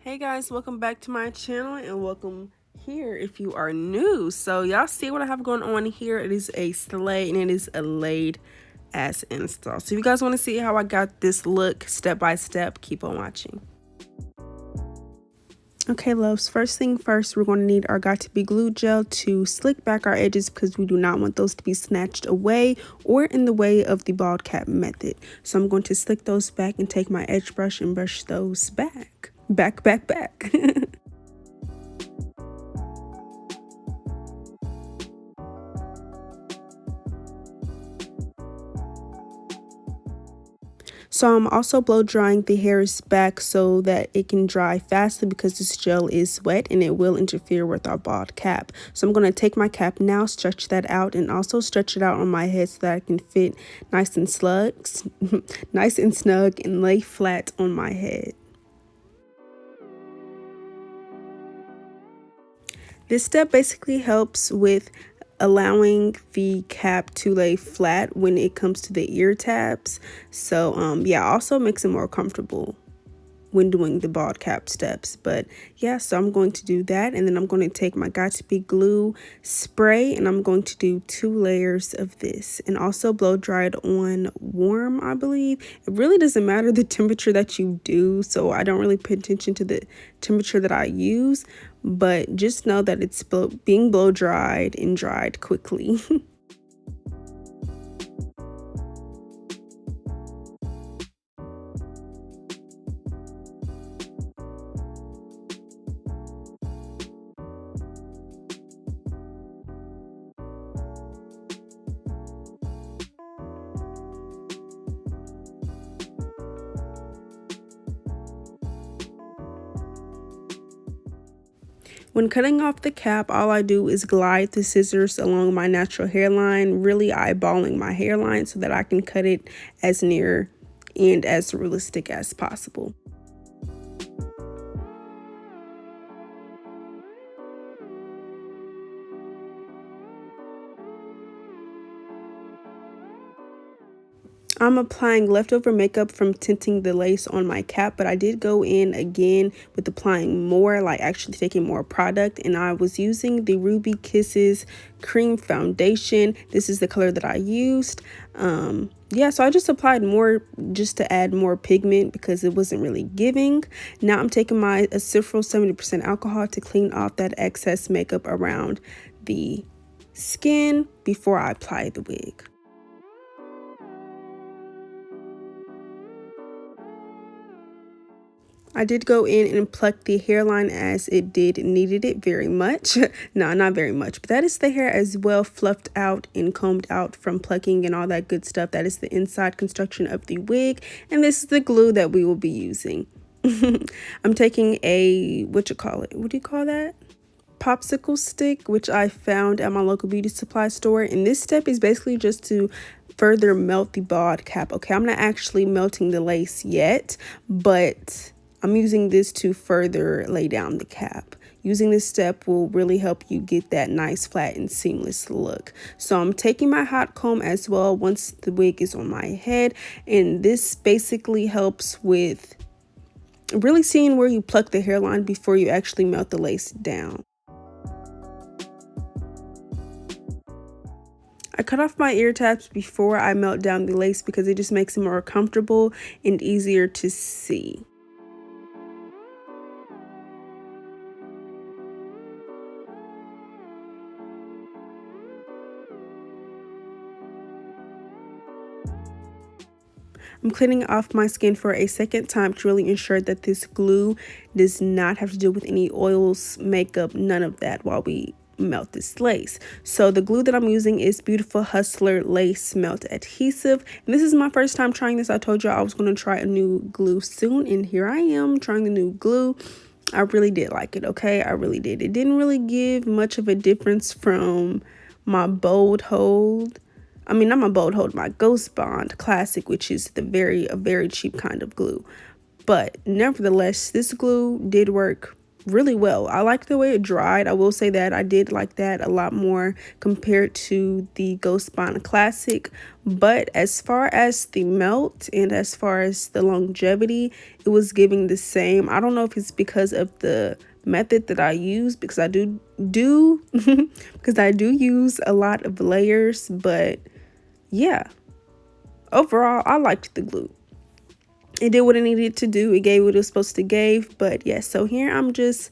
Hey guys, welcome back to my channel and welcome here if you are new. So y'all see what I have going on here. It is a sleigh and it is a laid ass install. So if you guys want to see how I got this look step by step, keep on watching. Okay loves, first thing first, we're going to need our got to be glue gel to slick back our edges because we do not want those to be snatched away or in the way of the bald cap method. So I'm going to slick those back and take my edge brush and brush those back. Back. So I'm also blow drying the hairs back so that it can dry faster because this gel is wet and it will interfere with our bald cap. So I'm going to take my cap now, stretch that out, and also stretch it out on my head so that I can fit nice and snug, nice and snug and lay flat on my head. This step basically helps with allowing the cap to lay flat when it comes to the ear tabs. So yeah, also makes it more comfortable when doing the bald cap steps. But yeah, so I'm going to do that, and then I'm going to take my got to be glue spray and I'm going to do 2 layers of this and also blow dry it on warm. I believe it really doesn't matter the temperature that you do, so I don't really pay attention to the temperature that I use, but just know that it's being blow dried and dried quickly. When cutting off the cap, all I do is glide the scissors along my natural hairline, really eyeballing my hairline so that I can cut it as near and as realistic as possible. I'm applying leftover makeup from tinting the lace on my cap, but I did go in again with applying more, like actually taking more product, and I was using the Ruby Kisses cream foundation. This is the color that I used. Yeah, so I just applied more just to add more pigment because it wasn't really giving. Now I'm taking my Cifral 70% alcohol to clean off that excess makeup around the skin before I apply the wig. I did go in and pluck the hairline as it needed it very much. No, not very much, but that is the hair as well, fluffed out and combed out from plucking and all that good stuff. That is the inside construction of the wig, and this is the glue that we will be using. I'm taking a, what do you call that? Popsicle stick, which I found at my local beauty supply store, and this step is basically just to further melt the bald cap. Okay, I'm not actually melting the lace yet, but I'm using this to further lay down the cap. Using this step will really help you get that nice flat and seamless look. So I'm taking my hot comb as well once the wig is on my head, and this basically helps with really seeing where you pluck the hairline before you actually melt the lace down. I cut off my ear tabs before I melt down the lace because it just makes it more comfortable and easier to see. I'm cleaning off my skin for a second time to really ensure that this glue does not have to do with any oils, makeup, none of that while we melt this lace. So the glue that I'm using is Beautiful Hustler Lace Melt Adhesive. And this is my first time trying this. I told you I was going to try a new glue soon, and here I am trying the new glue. I really did like it, okay? I really did. It didn't really give much of a difference from my Bold Hold. I mean, not my Bold Hold, my Ghost Bond Classic, which is a very cheap kind of glue. But nevertheless, this glue did work really well. I like the way it dried. I will say that I did like that a lot more compared to the Ghost Bond Classic. But as far as the melt and as far as the longevity, it was giving the same. I don't know if it's because of the method that I use, because I do because I do use a lot of layers. But yeah, overall I liked the glue. It did what it needed to do. It gave what it was supposed to give. But yeah, so here I'm just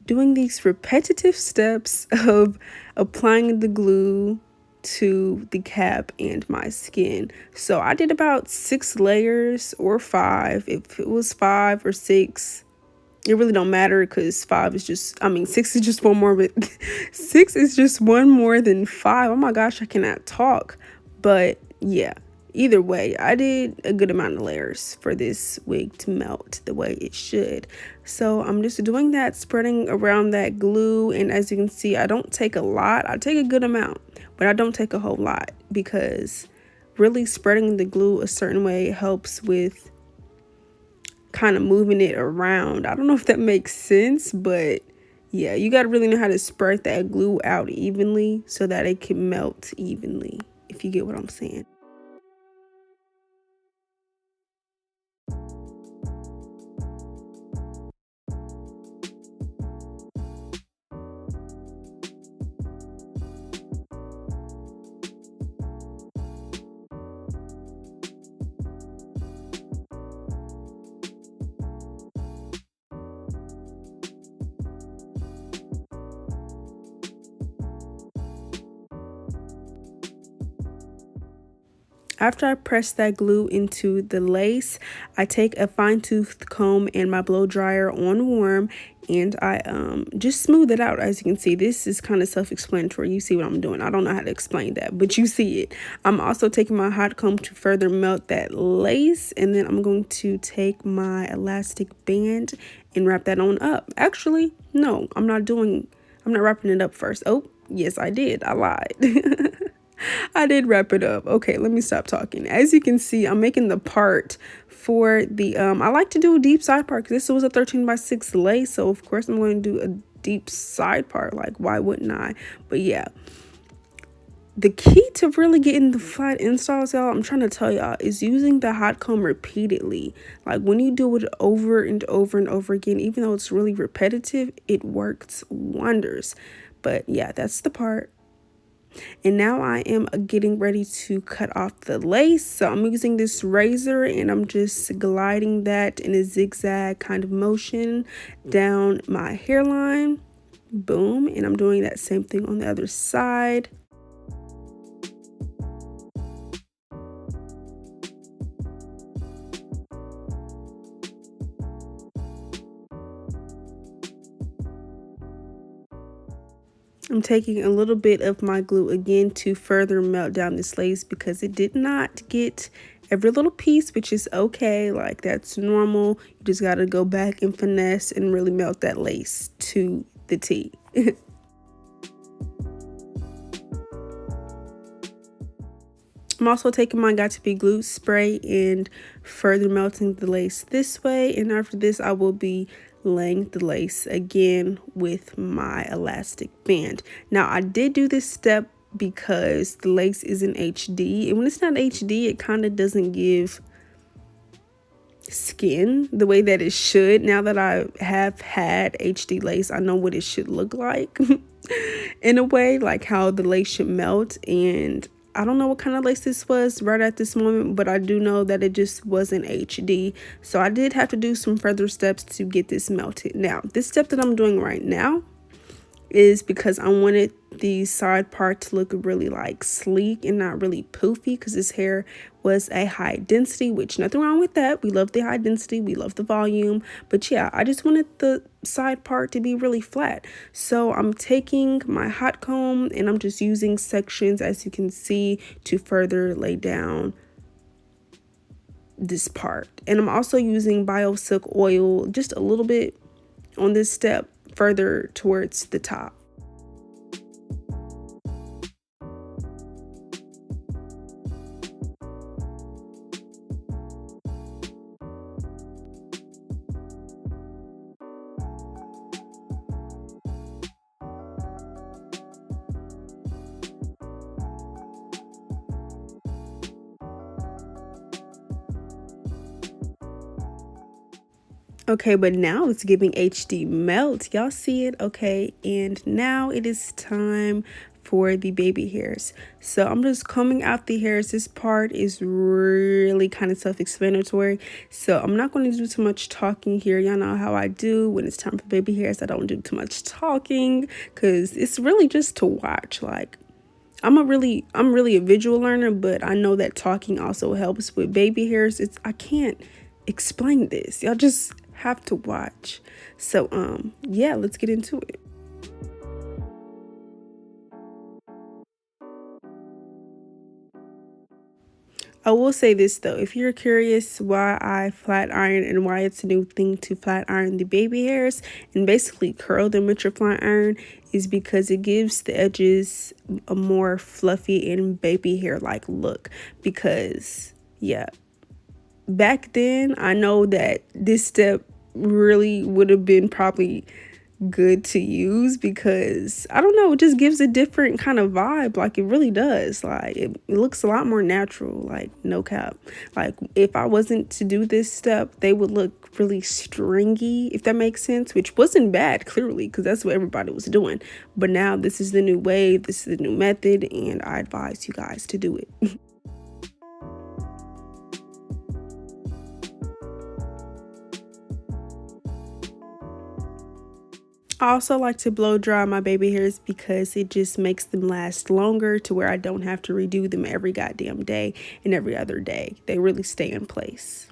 doing these repetitive steps of applying the glue to the cap and my skin. So I did about 6 layers or 5. If it was 5 or 6, it really don't matter, because 5 is just, I mean, 6 is just one more, but 6 is just one more than 5. Oh my gosh, I cannot talk. But yeah, either way, I did a good amount of layers for this wig to melt the way it should. So I'm just doing that, spreading around that glue. And as you can see, I don't take a lot. I take a good amount, but I don't take a whole lot, because really spreading the glue a certain way helps with kind of moving it around. I don't know if that makes sense, but yeah, you got to really know how to spread that glue out evenly so that it can melt evenly, if you get what I'm saying. After I press that glue into the lace, I take a fine-toothed comb and my blow dryer on warm, and I just smooth it out. As you can see, this is kind of self-explanatory. You see what I'm doing. I don't know how to explain that, but you see it. I'm also taking my hot comb to further melt that lace, and then I'm going to take my elastic band and wrap that on up. Actually, no, I'm not wrapping it up first. Oh, yes, I did. I lied. I did wrap it up. Okay, let me stop talking. As you can see, I'm making the part for the, I like to do a deep side part, because this was a 13x6 lace. So of course I'm going to do a deep side part. Like, why wouldn't I? But yeah, the key to really getting the flat installs, y'all, I'm trying to tell y'all, is using the hot comb repeatedly. Like, when you do it over and over and over again, even though it's really repetitive, it works wonders. But yeah, that's the part. And now I am getting ready to cut off the lace. So I'm using this razor and I'm just gliding that in a zigzag kind of motion down my hairline. Boom. And I'm doing that same thing on the other side. I'm taking a little bit of my glue again to further melt down this lace, because it did not get every little piece, which is okay. Like, that's normal. You just got to go back and finesse and really melt that lace to the T. I'm also taking my Got To Be Glue spray and further melting the lace this way. And after this, I will be laying the lace again with my elastic band. Now, I did do this step because the lace is in HD. And when it's not HD, it kind of doesn't give skin the way that it should. Now that I have had HD lace, I know what it should look like in a way, like how the lace should melt. And I don't know what kind of lace this was right at this moment, but I do know that it just wasn't HD. So I did have to do some further steps to get this melted. Now, this step that I'm doing right now is because I wanted the side part to look really like sleek and not really poofy, because this hair was a high density, which nothing wrong with that. We love the high density, we love the volume, but yeah, I just wanted the side part to be really flat. So I'm taking my hot comb and I'm just using sections, as you can see, to further lay down this part. And I'm also using bio silk oil just a little bit on this step further towards the top. Okay, but now it's giving HD melt. Y'all see it? Okay, and now it is time for the baby hairs. So I'm just combing out the hairs. This part is really kind of self-explanatory. So I'm not going to do too much talking here. Y'all know how I do when it's time for baby hairs. I don't do too much talking because it's really just to watch. Like, I'm really a visual learner, but I know that talking also helps with baby hairs. I can't explain this. Y'all just have to watch. So yeah, let's get into it. I will say this though, if you're curious why I flat iron and why it's a new thing to flat iron the baby hairs and basically curl them with your flat iron, is because it gives the edges a more fluffy and baby hair like look. Because yeah, back then I know that this step really would have been probably good to use, because I don't know, it just gives a different kind of vibe. Like, it really does. Like, it looks a lot more natural, like, no cap. Like, if I wasn't to do this step, they would look really stringy, if that makes sense, which wasn't bad, clearly, because that's what everybody was doing. But now this is the new wave, this is the new method, and I advise you guys to do it. I also like to blow dry my baby hairs because it just makes them last longer, to where I don't have to redo them every goddamn day and every other day. They really stay in place.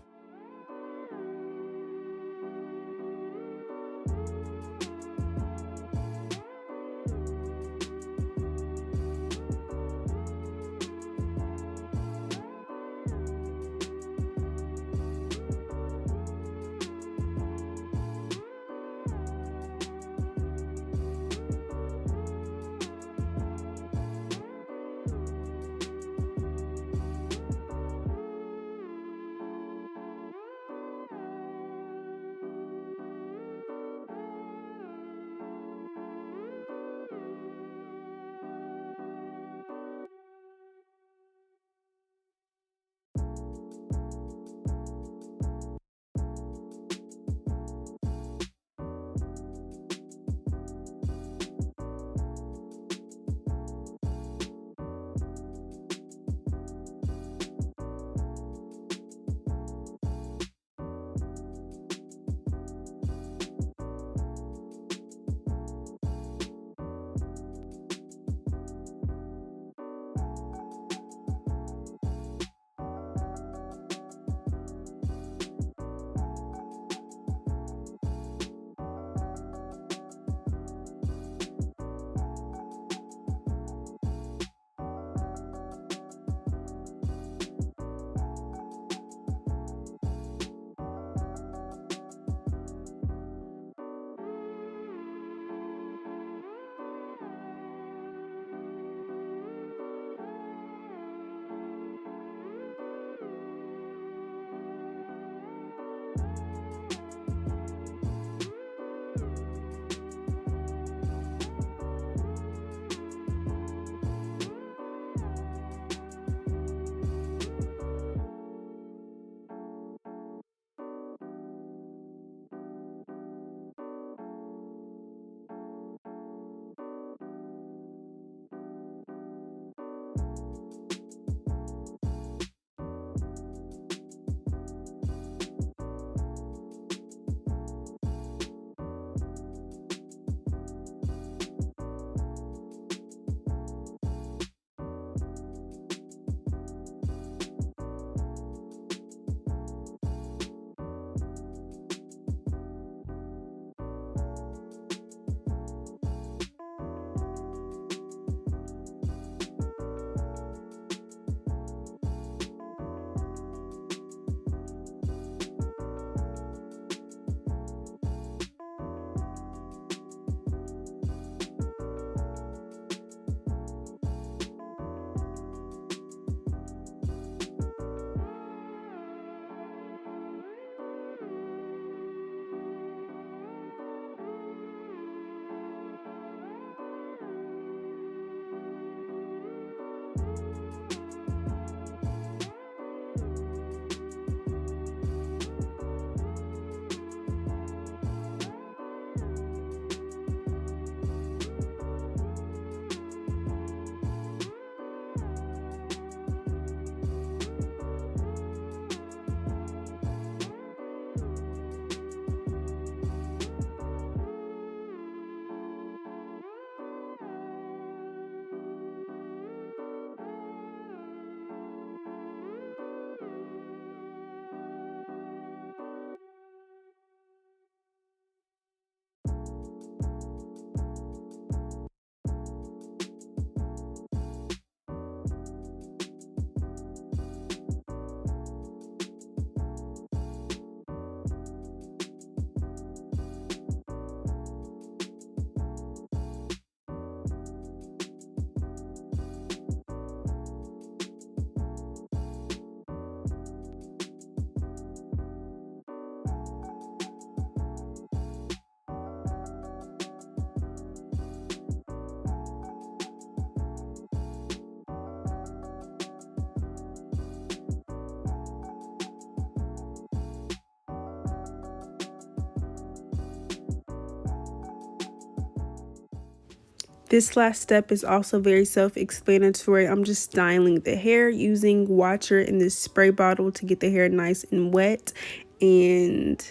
This last step is also very self-explanatory. I'm just styling the hair using water in this spray bottle to get the hair nice and wet, and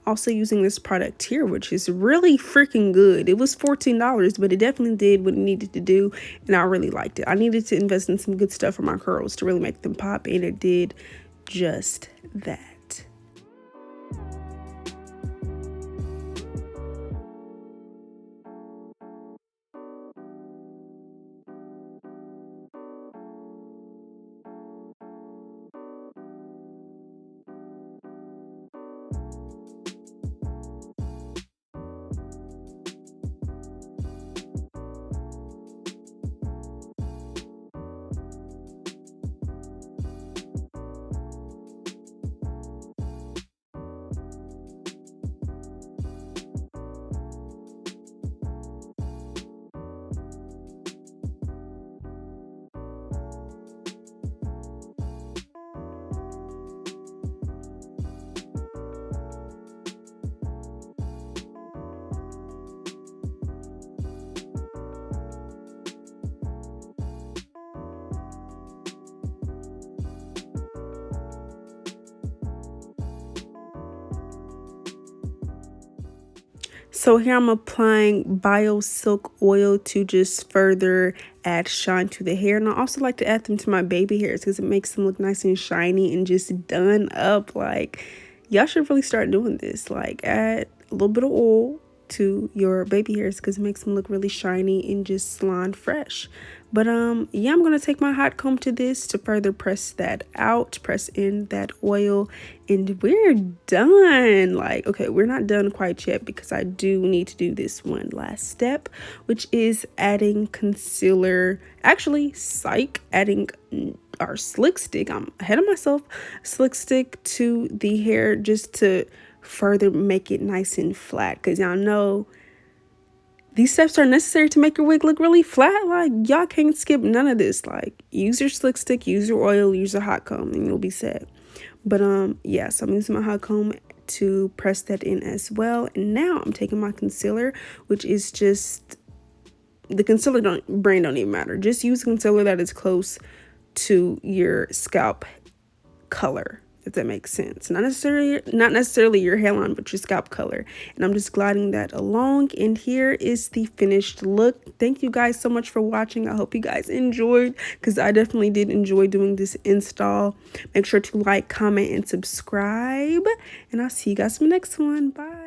also using this product here, which is really freaking good. It was $14, but it definitely did what it needed to do, and I really liked it. I needed to invest in some good stuff for my curls to really make them pop, and it did just that. So here I'm applying Bio Silk oil to just further add shine to the hair. And I also like to add them to my baby hairs because it makes them look nice and shiny and just done up. Like, y'all should really start doing this. Like, add a little bit of oil to your baby hairs because it makes them look really shiny and just salon fresh. But yeah, I'm gonna take my hot comb to this to further press that out, press in that oil, and we're done. Like, okay, we're not done quite yet because I do need to do this one last step, which is adding concealer. Actually, adding our slick stick. I'm ahead of myself. Slick stick to the hair just to further make it nice and flat, because y'all know these steps are necessary to make your wig look really flat. Like, y'all can't skip none of this. Like, use your slick stick, use your oil, use a hot comb, and you'll be set. But yeah, so I'm using my hot comb to press that in as well. And now I'm taking my concealer, which is just the concealer brand don't even matter. Just use a concealer that is close to your scalp color, if that makes sense. Not necessarily your hairline, but your scalp color. And I'm just gliding that along, and here is the finished look. Thank you guys so much for watching. I hope you guys enjoyed, because I definitely did enjoy doing this install. Make sure to like, comment, and subscribe, and I'll see you guys in the next one. Bye.